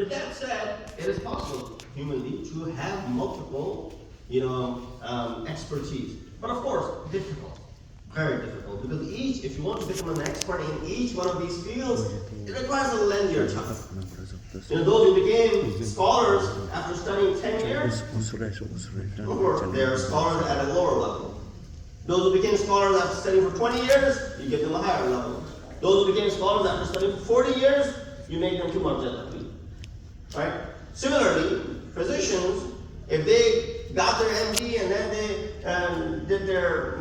With that said, it is possible humanly to have multiple, expertise. But of course, difficult, very difficult, because if you want to become an expert in each one of these fields, it requires a lengthier time. Those who became scholars after studying 10 years, of course, they are scholars at a lower level. Those who became scholars after studying for 20 years, you give them a higher level. Those who became scholars after studying for 40 years, you make them too much at. Right? Similarly, physicians, if they got their MD and then they did their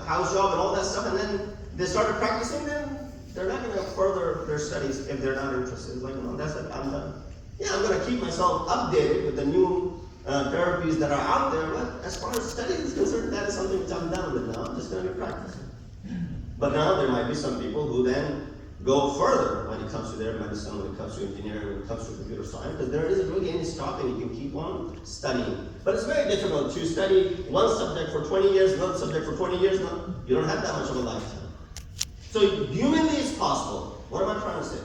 house job and all that stuff, and then they started practicing, then they're not going to further their studies if they're not interested. It's like, that's it, I'm done. Yeah, I'm going to keep myself updated with the new therapies that are out there, but as far as study is concerned, that is something which I'm done with now. I'm just going to be practicing. But now there might be some people who then go further when it comes to their medicine, when it comes to engineering, when it comes to computer science, because there isn't really any stopping. You can keep on studying. But it's very difficult to study one subject for 20 years, another subject for 20 years. No, you don't have that much of a lifetime. So humanly it's possible. What am I trying to say?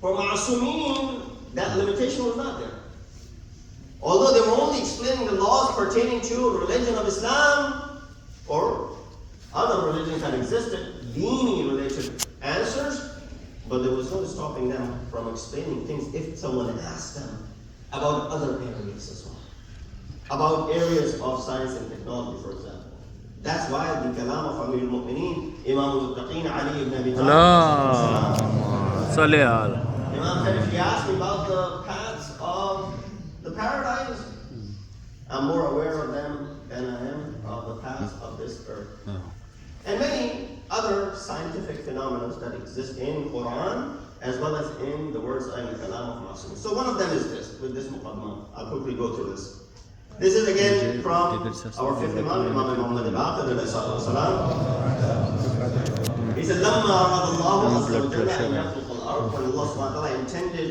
For Ma'asumin, that limitation was not there. Although they were only explaining the laws pertaining to religion of Islam or other religions that existed, dini related answers, but there was no stopping them from explaining things if someone asked them about other areas as well. About areas of science and technology, for example. That's why the kalam of Amir al-Mu'mineen, Imam al-Muttaqeen, Ali ibn Abi Talib, Imam said, if you ask me about the paths of the paradise, I'm more aware of them than I am of the paths of this earth. And many other scientific phenomena that exist in Quran as well as in the words and the kalam of Ma'asumin. So one of them is this, with this muqaddimah. I'll quickly go through this. This is again from our fifth Imam, Imam Muhammad al-Baqir, he said, لَمَّا أَرَادَ اللَّهُ عَزَّ وَجَلَّ أَن يَخْلُقَ الْأَرْضَ. When Allah subhanahu wa ta'ala intended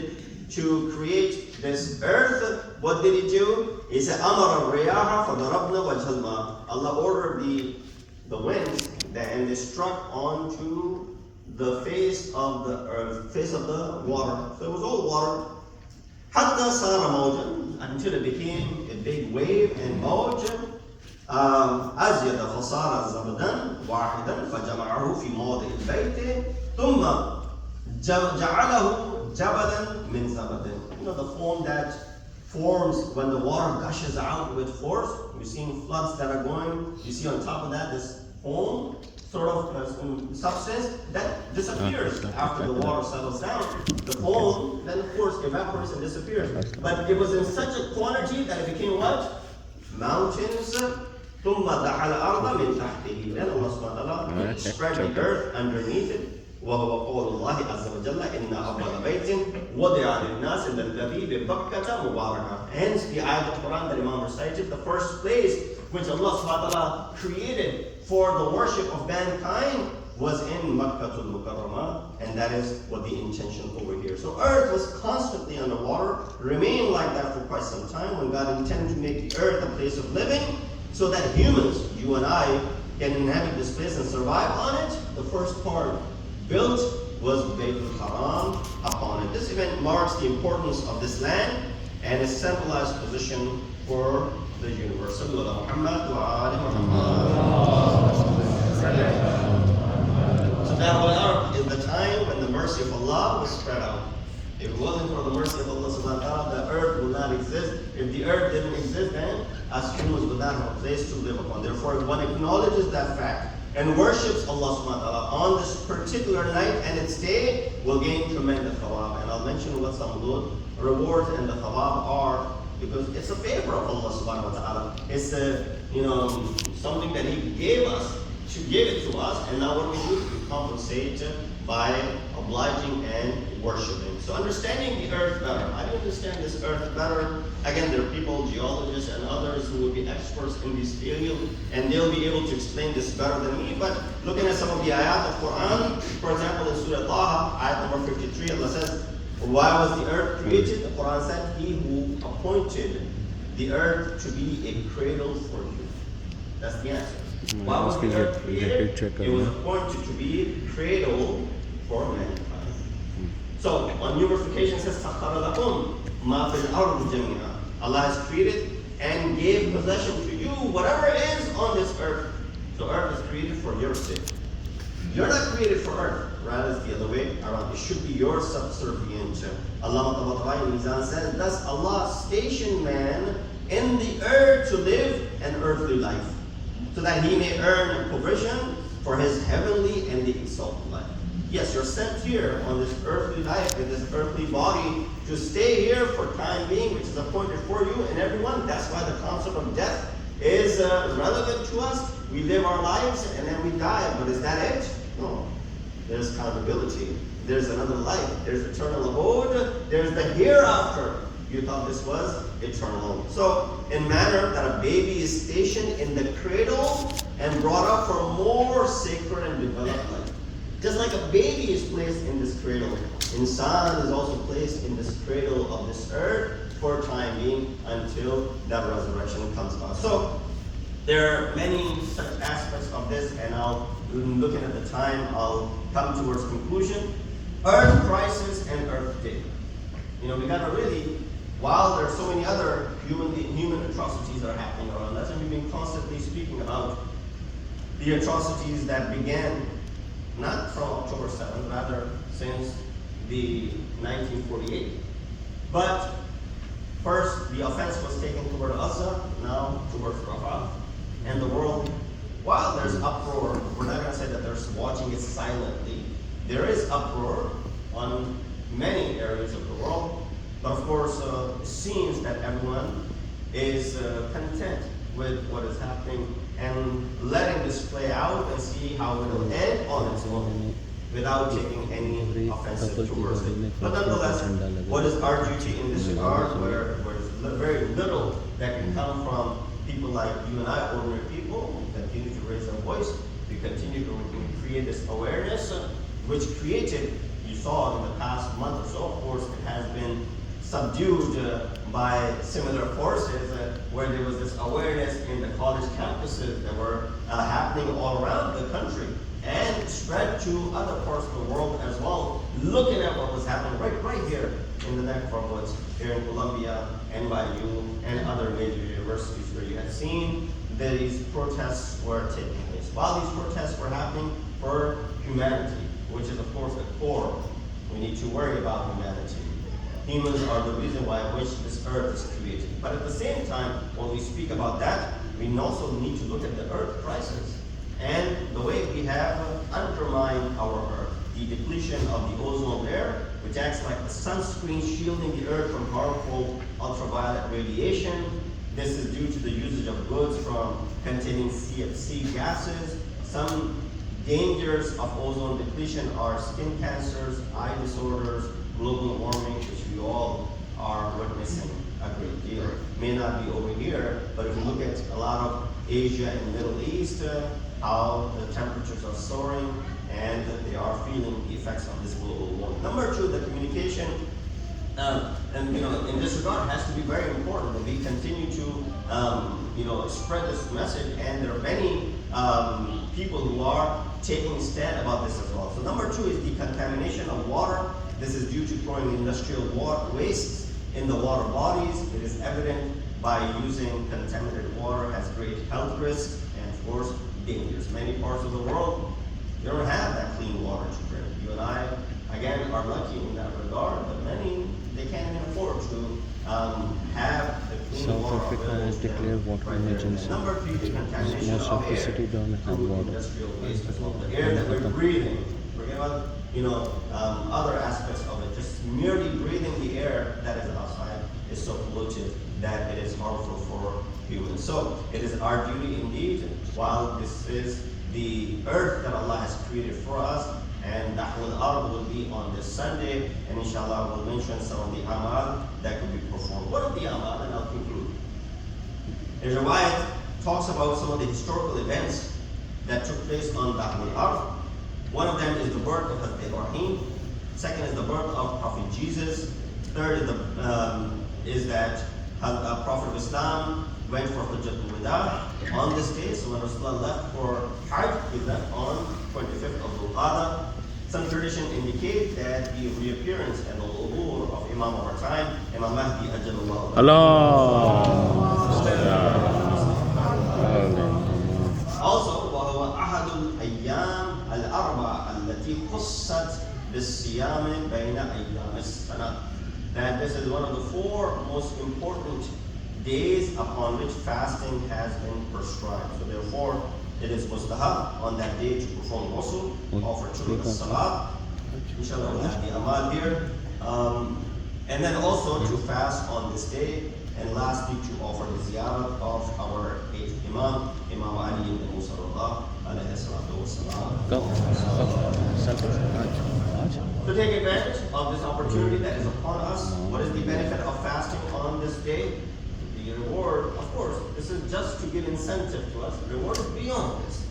to create this earth, what did he do? He said, أَمَرَ الرِّيَاحَ فَضَرَبْنَا وَجْهَ الْمَاءِ. Allah ordered the winds, and they struck onto the face of the earth, face of the water. So it was all water. حتى صار موجا, until it became a big wave and موج. أزيد فصار زبدا واحدا فجمعه في موضع البيت ثم جعله جبلا من زبد. The foam that forms when the water gushes out with force. You've seen floods that are going. You see on top of that this foam, sort of substance that disappears after the water settles down. The foam then of course evaporates and disappears. But it was in such a quantity that it became what? Mountains. ثم دعا الأرض من تحته. Then Allah subhanahu wa ta'ala spread the earth underneath it. وهو قول الله عز وجل إن أول بيت وضع للناس الذي ببكة مباركة. Hence the ayat of Quran that Imam recited, the first place which Allah subhanahu wa ta'ala created for the worship of mankind was in Makkatul Mukarramah, and that is what the intention over here. So earth was constantly underwater, remained like that for quite some time when God intended to make the earth a place of living so that humans, you and I, can inhabit this place and survive on it. The first part built was Baytul Haram upon it. This event marks the importance of this land and its centralized position for the universe. So that is the time when the mercy of Allah was spread out. If it wasn't for the mercy of Allah subhanahu wa ta'ala, the earth would not exist. If the earth didn't exist, then us humans would not have a place to live upon. Therefore, if one acknowledges that fact and worships Allah subhanahu wa ta'ala on this particular night and its day, will gain tremendous thawab. And I'll mention what some good rewards and the thawab are, because it's a favor of Allah subhanahu wa ta'ala. It's something that He gave us, to give it to us, and now what we do? We compensate by obliging and worshiping. So understanding the earth better. I understand this earth better. Again, there are people, geologists and others who will be experts in this field, and they'll be able to explain this better than me. But looking at some of the ayat of Quran, for example, in Surah Taha, ayat number 53, Allah says, why was the earth created? The Quran said, He who appointed the earth to be a cradle for you. That's the answer. Why was the earth created? It was appointed to be a cradle for mankind. So on numerous occasions it says, سَخَّرَ لَكُمْ مَا فِي الْأَرْضِ جَمِيعًا. Allah has created and gave possession to you whatever is on this earth. So earth is created for your sake. You're not created for earth, rather it's the other way around. It should be your subservient. Allah Mizan says, thus Allah stationed man in the earth to live an earthly life, so that he may earn provision for his heavenly and the exalted life. Yes, you're sent here on this earthly life, in this earthly body, to stay here for time being, which is appointed for you and everyone. That's why the concept of death is relevant to us. We live our lives and then we die, but is that it? No. There's accountability. There's another life. There's eternal abode. There's the hereafter. You thought this was eternal. So, in manner that a baby is stationed in the cradle and brought up for a more sacred and developed life. Just like a baby is placed in this cradle, Insan is also placed in this cradle of this earth for time being until that resurrection comes about. So, there are many such aspects of this, and looking at the time, I'll come towards conclusion. Earth crisis and Earth Day. We gotta really, while there are so many other human atrocities that are happening around us, and we've been constantly speaking about the atrocities that began not from October 7th, rather since the 1948. But first, the offense was taken toward Gaza, now towards Rafah. And the world, while there's uproar, we're not going to say that they're watching it silently. There is uproar on many areas of the world, but of course, it seems that everyone is content with what is happening and letting this play out and see how it will end on its own without taking any offensive towards it. But nonetheless, what is our duty in this regard, where there's very little that can come from people like you and I, ordinary people? We continue to raise our voice. We continue to create this awareness, which created, you saw in the past month or so, of course, it has been subdued by similar forces, where there was this awareness in the college campuses that were happening all around the country and spread to other parts of the world as well, looking at what was happening right here in the neck of woods, here in Columbia, NYU, and other major universities where you had seen these protests were taking place. While these protests were happening for humanity, which is of course the core, we need to worry about humanity. Humans are the reason why which this earth is created. But at the same time, when we speak about that, we also need to look at the earth crisis and the way we have undermined our earth. The depletion of the ozone layer, which acts like a sunscreen shielding the earth from harmful ultraviolet radiation. This is due to the usage of goods from containing CFC gases. Some dangers of ozone depletion are skin cancers, eye disorders, global warming, which we all are witnessing a great deal. May not be over here, but if you look at a lot of Asia and Middle East, how the temperatures are soaring and they are feeling the effects of this global warming. Number two, the communication, in this regard, has to be very important that we continue to, spread this message. And there are many people who are taking a stand about this as well. So number two is the contamination of water. This is due to throwing industrial wastes in the water bodies. It is evident by using contaminated water has great health risks and, of course, dangers. Many parts of the world, they don't have that clean water to drink. You and I, again, are lucky in that regard, but many, they can't even afford to have the clean South water. Africa has declared water emergency. Number three, the contamination Most of the city don't have water. Industrial waste as well. The air that we're breathing, forget about other aspects of it. Just merely breathing the air that is outside is so polluted that it is harmful for humans. So it is our duty indeed, while this is the earth that Allah has created for us, and Da'wah al-Ard will be on this Sunday, and inshallah we'll mention some of the amal that could be performed. One of the amal, and I'll conclude. There's a riwayat talks about some of the historical events that took place on Da'wah al-Ard. One of them is the birth of Hazrat Ibrahim. Second is the birth of Prophet Jesus. Third is that Prophet of Islam went for Hajjatul Wada on this day. So when Rasulullah left for Hajj, he left on 25th of Dhul Qa'dah. Some tradition indicate that the reappearance and the Ubur of Imam of our time, Imam Mahdi Ajalullah. Also, وهو أحد الأيام الأربع التي خصت بالصيام بين أيام السنة. That this is one of the 4 most important days upon which fasting has been prescribed. So therefore, it is mustahab on that day to perform ghusl, offer children salat. Inshallah, we'll have the amal here. And then also to fast on this day. And lastly, to offer the ziyarah of our 8th Imam, Imam Ali ibn Musa alayhi salatu wassalam. To take advantage of this opportunity that is upon us, what is the benefit of fasting on this day? The reward, of course, this is just to give incentive to us. The reward is beyond this.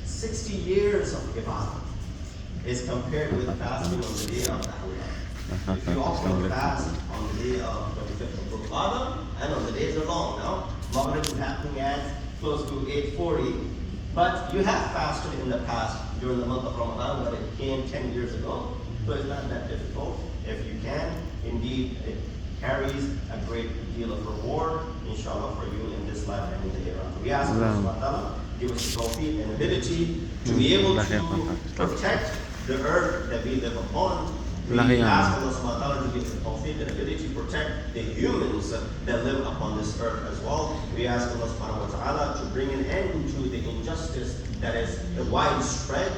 60 years of ibadah is compared with fasting on the day of Ahl-e-Bait. If you often fast on the day of 25th of Ramadan, and on the days are long now, Maghrib is happening at close to 8:40, but you have fasted in the past during the month of Ramadan, but it came 10 years ago, so it's not that difficult. If you can, indeed, it carries a great deal of reward, inshallah, for you in this life and in the hereafter. We ask Allah subhanahu wa ta'ala, give us the tawfiq and ability to be able to protect the earth that we live upon. We ask Allah subhanahu wa ta'ala to give us the tawfiq and ability to protect the humans that live upon this earth as well. We ask Allah subhanahu wa ta'ala to bring an end to the injustice that is widespread,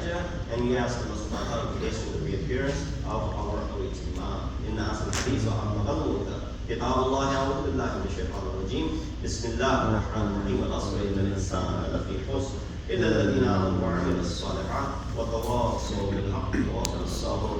and we ask Allah subhanahu wa ta'ala to hasten the reappearance of our awaited Imam. إن أحسن الحديث وأحسن القول كتاب الله أعوذ بالله من الشيطان الرجيم بسم الله الرحمن الرحيم والعصر إن الإنسان لفي خسر إلا الذين آمنوا وعملوا الصالحات وتواصوا بالحق وتواصوا بالصبر